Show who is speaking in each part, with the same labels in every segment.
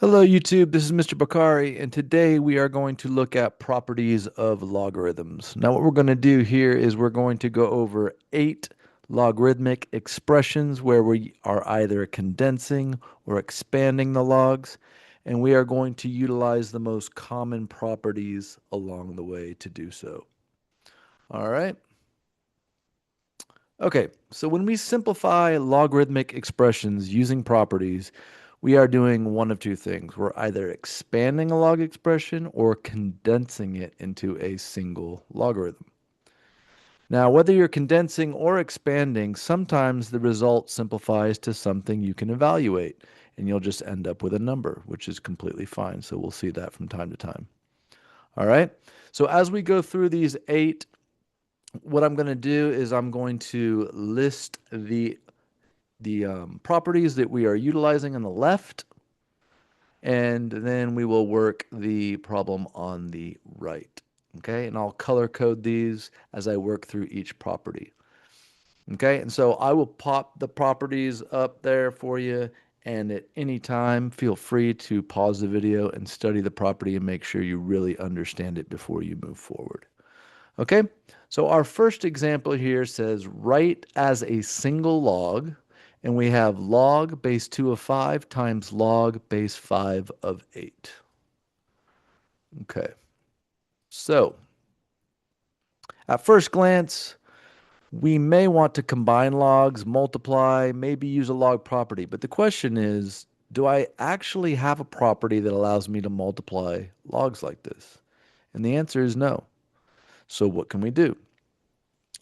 Speaker 1: Hello YouTube, this is Mr. Bakari, and today we are going to look at properties of logarithms. Now what we're going to do here is we're going to go over 8 logarithmic expressions where we are either condensing or expanding the logs, and we are going to utilize the most common properties along the way to do so. All right. Okay, so when we simplify logarithmic expressions using properties, we are doing one of two things. We're either expanding a log expression or condensing it into a single logarithm. Now, whether you're condensing or expanding, sometimes the result simplifies to something you can evaluate, and you'll just end up with a number, which is completely fine. So we'll see that from time to time. All right. So as we go through these 8, what I'm going to do is I'm going to list the properties that we are utilizing on the left, and then we will work the problem on the right. Okay, and I'll color code these as I work through each property. Okay, and so I will pop the properties up there for you, and at any time, feel free to pause the video and study the property and make sure you really understand it before you move forward. Okay, so our first example here says write as a single log, and we have log base 2 of 5 times log base 5 of 8. Okay, so at first glance, we may want to combine logs, multiply, maybe use a log property, but the question is, do I actually have a property that allows me to multiply logs like this? And the answer is no. So what can we do?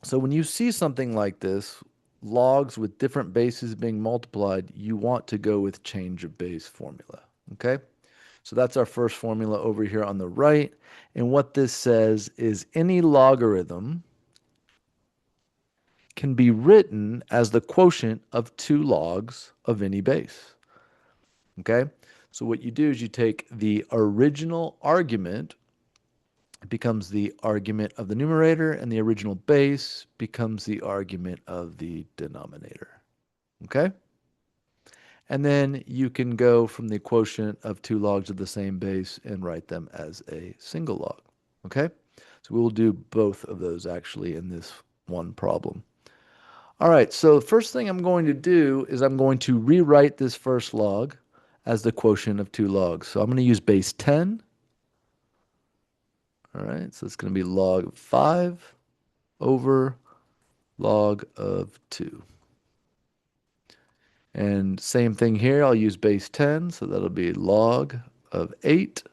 Speaker 1: So when you see something like this, logs with different bases being multiplied, you want to go with change of base formula. Okay? So that's our first formula over here on the right. And what this says is any logarithm can be written as the quotient of 2 logs of any base. Okay? So what you do is you take the original argument, it becomes the argument of the numerator, and the original base becomes the argument of the denominator. Okay? And then you can go from the quotient of 2 logs of the same base and write them as a single log. Okay? So we'll do both of those actually in this one problem. All right, so the first thing I'm going to do is I'm going to rewrite this first log as the quotient of 2 logs. So I'm going to use base 10. All right, so it's going to be log of 5 over log of 2. And same thing here, I'll use base 10, so that'll be log of 8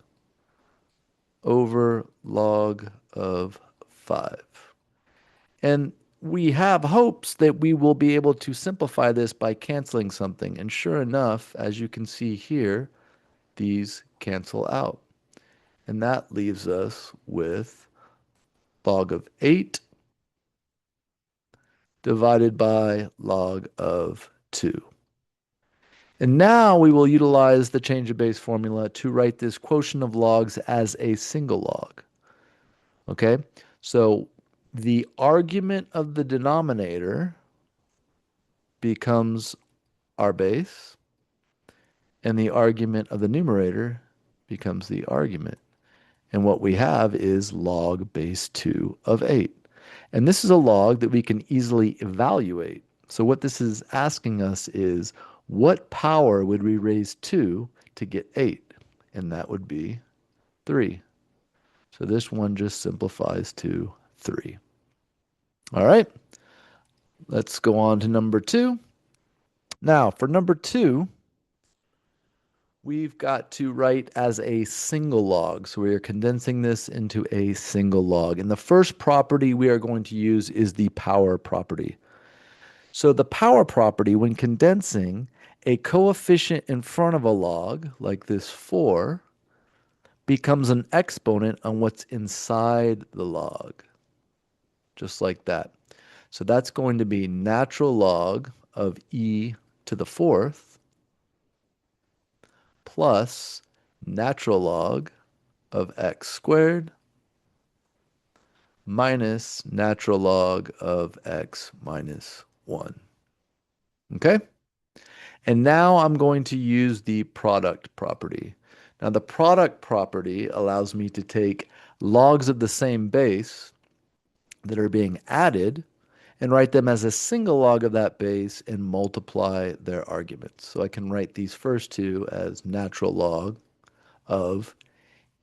Speaker 1: over log of 5. And we have hopes that we will be able to simplify this by canceling something. And sure enough, as you can see here, these cancel out. And that leaves us with log of 8 divided by log of 2. And now we will utilize the change of base formula to write this quotient of logs as a single log. Okay, so the argument of the denominator becomes our base, and the argument of the numerator becomes the argument. And what we have is log base 2 of 8. And this is a log that we can easily evaluate. So what this is asking us is, what power would we raise 2 to get 8? And that would be 3. So this one just simplifies to 3. All right, let's go on to number 2. Now, for number 2, we've got to write as a single log. So we are condensing this into a single log. And the first property we are going to use is the power property. So the power property, when condensing, a coefficient in front of a log, like this 4, becomes an exponent on what's inside the log, just like that. So that's going to be natural log of e to the fourth plus natural log of x squared minus natural log of x minus 1. Okay? And now I'm going to use the product property. Now, the product property allows me to take logs of the same base that are being added and write them as a single log of that base and multiply their arguments. So I can write these first two as natural log of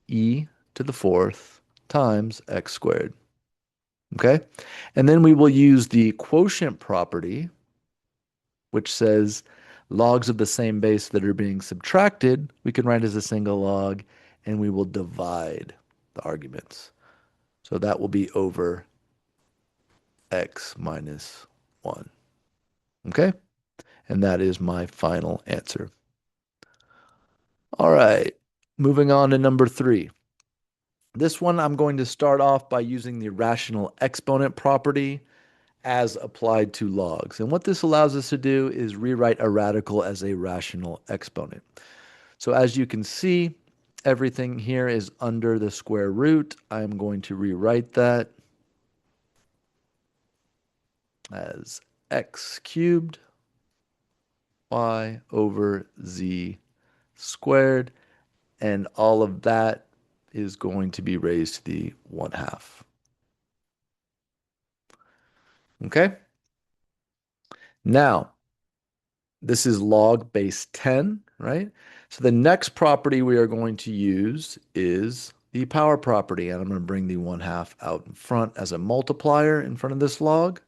Speaker 1: e to the fourth times x squared. Okay? And then we will use the quotient property, which says logs of the same base that are being subtracted, we can write as a single log, and we will divide the arguments. So that will be over x minus 1. Okay? And that is my final answer. All right, moving on to number 3. This one I'm going to start off by using the rational exponent property as applied to logs. And what this allows us to do is rewrite a radical as a rational exponent. So as you can see, everything here is under the square root. I'm going to rewrite that as x cubed y over z squared, and all of that is going to be raised to the 1/2. Okay? Now, this is log base 10, right? So the next property we are going to use is the power property, and I'm going to bring the 1/2 out in front as a multiplier in front of this log.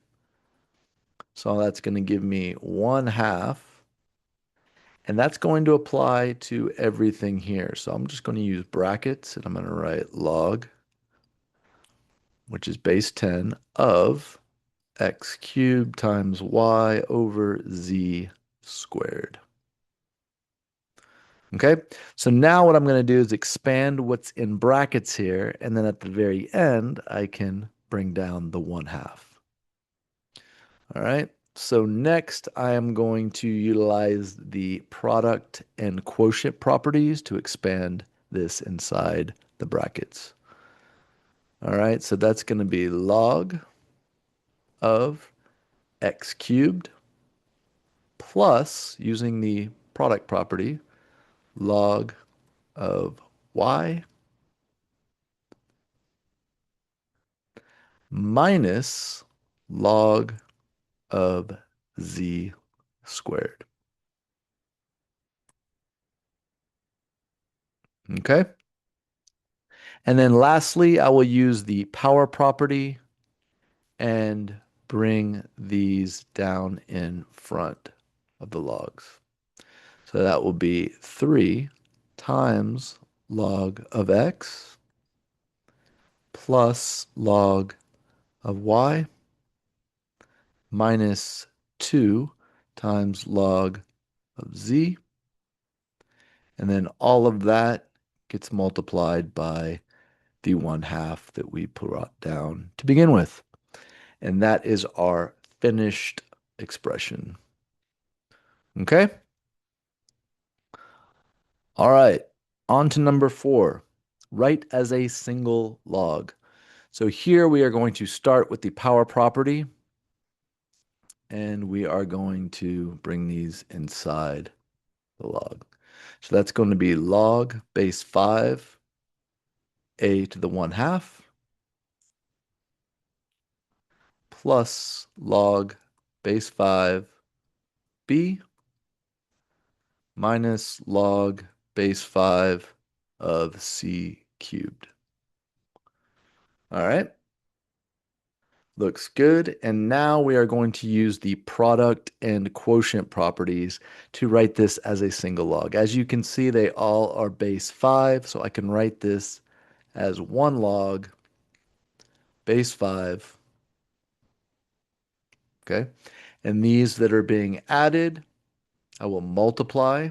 Speaker 1: So that's going to give me 1/2, and that's going to apply to everything here. So I'm just going to use brackets, and I'm going to write log, which is base 10, of x cubed times y over z squared. Okay, so now what I'm going to do is expand what's in brackets here, and then at the very end, I can bring down the 1/2. All right, so next I am going to utilize the product and quotient properties to expand this inside the brackets. All right, so that's going to be log of x cubed plus, using the product property, log of y minus log of z squared. Okay? And then lastly, I will use the power property and bring these down in front of the logs. So that will be 3 times log of x plus log of y minus 2 times log of z. And then all of that gets multiplied by the 1/2 that we brought down to begin with. And that is our finished expression. Okay? All right. On to number 4. Write as a single log. So here we are going to start with the power property, and we are going to bring these inside the log. So that's going to be log base 5 a to the 1/2 plus log base 5 b minus log base 5 of c cubed. All right. Looks good. And now we are going to use the product and quotient properties to write this as a single log. As you can see, they all are base 5, so I can write this as one log base 5. Okay. And these that are being added, I will multiply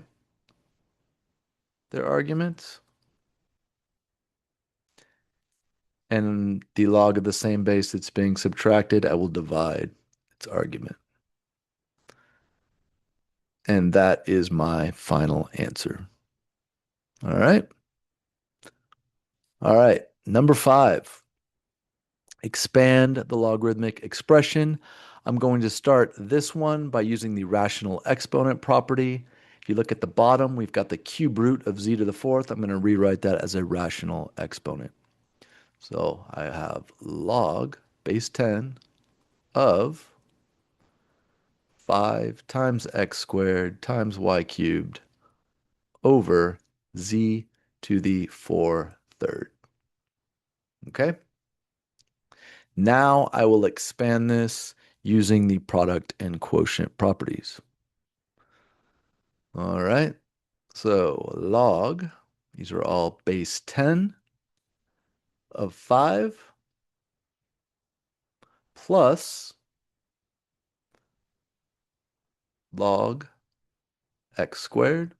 Speaker 1: their arguments. And the log of the same base that's being subtracted, I will divide its argument. And that is my final answer. All right. All right. Number 5, expand the logarithmic expression. I'm going to start this one by using the rational exponent property. If you look at the bottom, we've got the cube root of z to the fourth. I'm going to rewrite that as a rational exponent. So I have log base 10 of 5 times x squared times y cubed over z to the 4/3. Okay? Now I will expand this using the product and quotient properties. All right. So log, these are all base 10 of 5 plus log x squared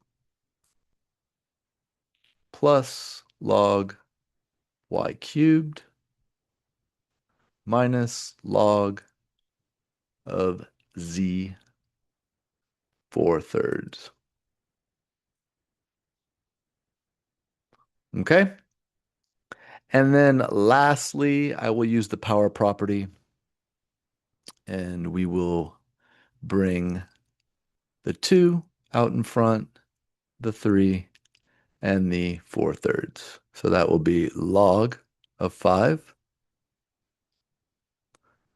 Speaker 1: plus log y cubed minus log of z 4/3. Okay? And then lastly, I will use the power property and we will bring the 2 out in front, the 3, and the 4/3. So that will be log of 5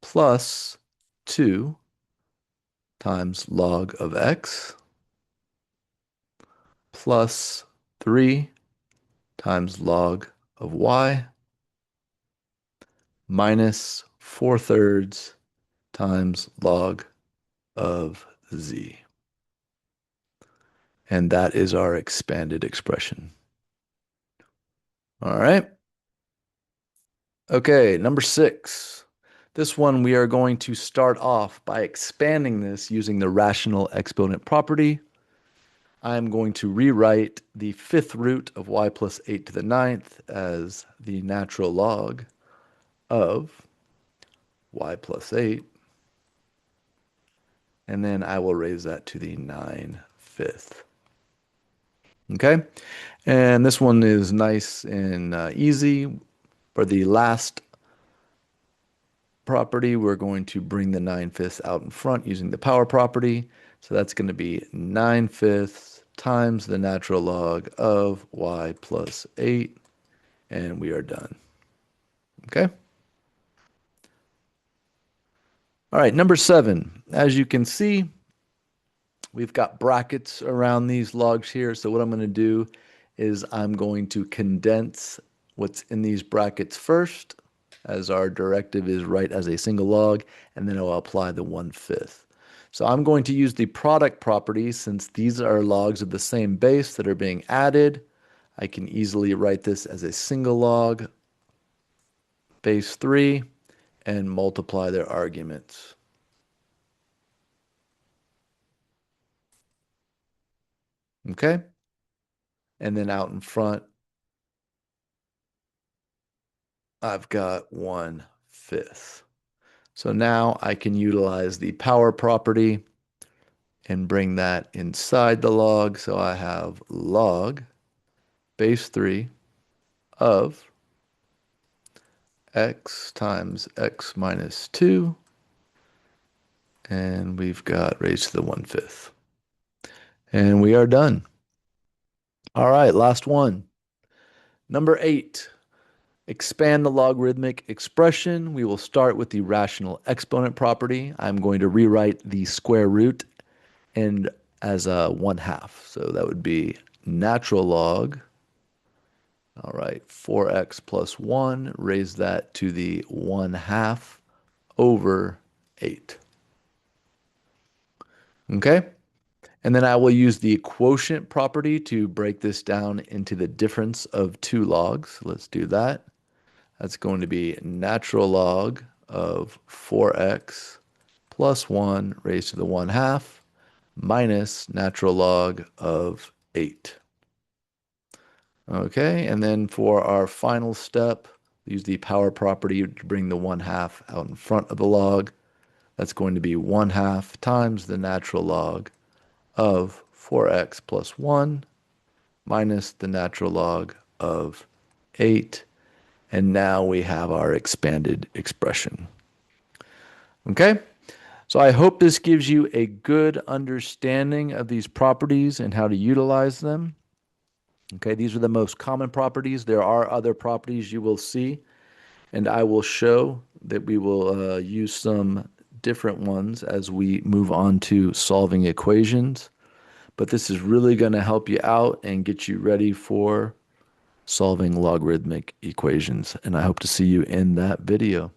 Speaker 1: plus 2 times log of x plus 3 times log of y minus 4/3 times log of z. And that is our expanded expression. All right. Okay, number 6. This one we are going to start off by expanding this using the rational exponent property. I'm going to rewrite the 5th root of y plus 8 to the 9th as the natural log of y plus 8. And then I will raise that to the 9/5. Okay? And this one is nice and easy. For the last property, we're going to bring the 9/5 out in front using the power property. So that's going to be 9/5 times the natural log of y plus 8, and we are done. Okay? All right, number 7. As you can see, we've got brackets around these logs here. So what I'm going to do is I'm going to condense what's in these brackets first, as our directive is write as a single log, and then I'll apply the 1/5. So I'm going to use the product property since these are logs of the same base that are being added. I can easily write this as a single log, base 3, and multiply their arguments. Okay? And then out in front, I've got 1/5. So now I can utilize the power property and bring that inside the log. So I have log base 3 of x times x minus 2, and we've got raised to the 1/5. And we are done. All right, last one. Number 8. Expand the logarithmic expression. We will start with the rational exponent property. I'm going to rewrite the square root and as a 1/2. So that would be natural log. All right, 4x plus 1, raise that to the 1/2 over 8. Okay? And then I will use the quotient property to break this down into the difference of two logs. Let's do that. That's going to be natural log of 4x plus 1 raised to the 1/2 minus natural log of 8. Okay, and then for our final step, use the power property to bring the 1/2 out in front of the log. That's going to be 1/2 times the natural log of 4x plus 1 minus the natural log of 8. And now we have our expanded expression. Okay? So I hope this gives you a good understanding of these properties and how to utilize them. Okay, these are the most common properties. There are other properties you will see, and I will show that we will use some different ones as we move on to solving equations. But this is really going to help you out and get you ready for solving logarithmic equations. And I hope to see you in that video.